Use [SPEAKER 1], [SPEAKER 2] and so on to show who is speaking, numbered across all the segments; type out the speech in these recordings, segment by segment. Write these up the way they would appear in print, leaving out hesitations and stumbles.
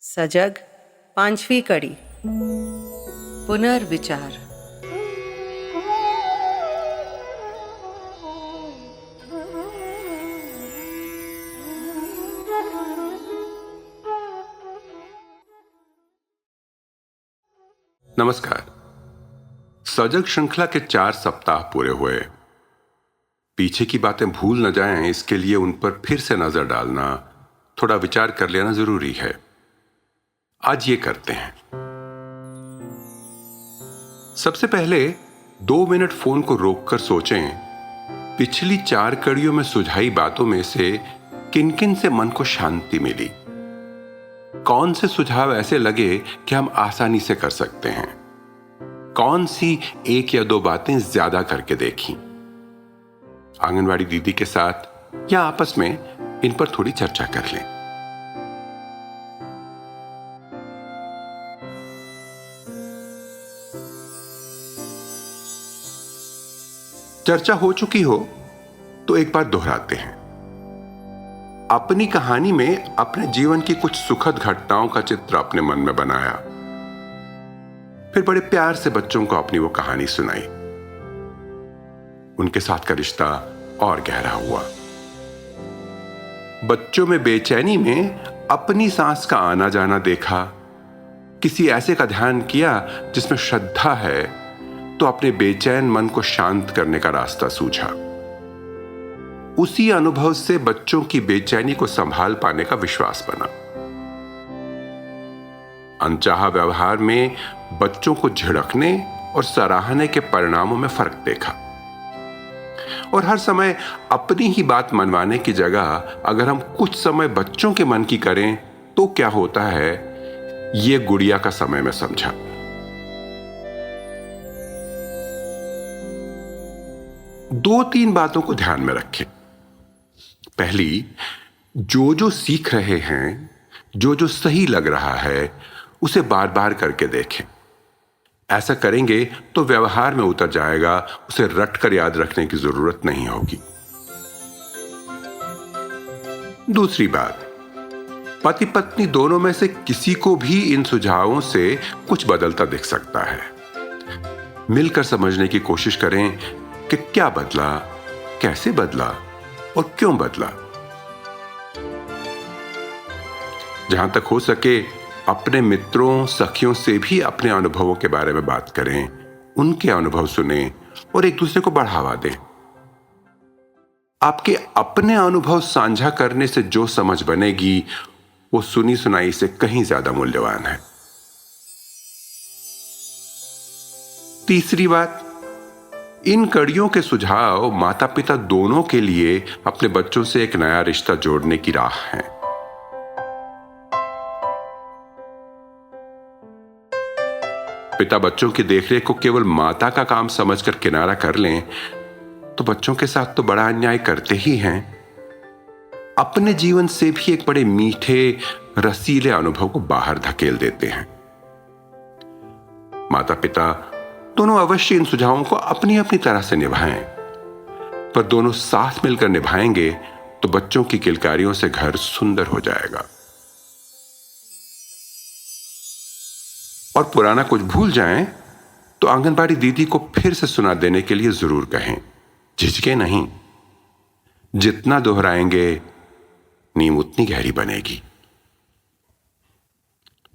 [SPEAKER 1] सजग 5वीं कड़ी। पुनर्विचार।
[SPEAKER 2] नमस्कार। सजग श्रृंखला के 4 सप्ताह पूरे हुए। पीछे की बातें भूल न जाएं, इसके लिए उन पर फिर से नजर डालना, थोड़ा विचार कर लेना जरूरी है। आज ये करते हैं। सबसे पहले 2 मिनट फोन को रोककर सोचें, पिछली 4 कड़ियों में सुझाई बातों में से किन किन से मन को शांति मिली। कौन से सुझाव ऐसे लगे कि हम आसानी से कर सकते हैं। कौन सी 1 या 2 बातें ज्यादा करके देखी। आंगनवाड़ी दीदी के साथ या आपस में इन पर थोड़ी चर्चा कर लें। चर्चा हो चुकी हो तो एक बार दोहराते हैं। अपनी कहानी में अपने जीवन की कुछ सुखद घटनाओं का चित्र अपने मन में बनाया, फिर बड़े प्यार से बच्चों को अपनी वो कहानी सुनाई। उनके साथ का रिश्ता और गहरा हुआ। बच्चों में बेचैनी में अपनी सांस का आना जाना देखा। किसी ऐसे का ध्यान किया जिसमें श्रद्धा है, तो अपने बेचैन मन को शांत करने का रास्ता सूझा। उसी अनुभव से बच्चों की बेचैनी को संभाल पाने का विश्वास बना। अनचाहा व्यवहार में बच्चों को झिड़कने और सराहने के परिणामों में फर्क देखा। और हर समय अपनी ही बात मनवाने की जगह अगर हम कुछ समय बच्चों के मन की करें तो क्या होता है, यह गुड़िया का समय में समझा। दो 3 बातों को ध्यान में रखें। पहली, जो सीख रहे हैं, जो सही लग रहा है, उसे बार बार करके देखें। ऐसा करेंगे तो व्यवहार में उतर जाएगा, उसे रट कर याद रखने की जरूरत नहीं होगी। दूसरी बात, पति पत्नी दोनों में से किसी को भी इन सुझावों से कुछ बदलता दिख सकता है। मिलकर समझने की कोशिश करें कि क्या बदला, कैसे बदला और क्यों बदला। जहां तक हो सके अपने मित्रों सखियों से भी अपने अनुभवों के बारे में बात करें, उनके अनुभव सुनें और एक दूसरे को बढ़ावा दें। आपके अपने अनुभव साझा करने से जो समझ बनेगी वो सुनी सुनाई से कहीं ज्यादा मूल्यवान है। तीसरी बात, इन कड़ियों के सुझाव माता पिता दोनों के लिए अपने बच्चों से एक नया रिश्ता जोड़ने की राह है। पिता बच्चों की देखरेख को केवल माता का काम समझकर किनारा कर लें तो बच्चों के साथ तो बड़ा अन्याय करते ही हैं। अपने जीवन से भी एक बड़े मीठे रसीले अनुभव को बाहर धकेल देते हैं। माता पिता दोनों अवश्य इन सुझावों को अपनी अपनी तरह से निभाएं, पर दोनों साथ मिलकर निभाएंगे तो बच्चों की किलकारियों से घर सुंदर हो जाएगा। और पुराना कुछ भूल जाएं तो आंगनबाड़ी दीदी को फिर से सुना देने के लिए जरूर कहें, झिझके नहीं। जितना दोहराएंगे नींव उतनी गहरी बनेगी।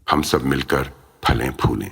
[SPEAKER 2] हम सब मिलकर फलें फूलें।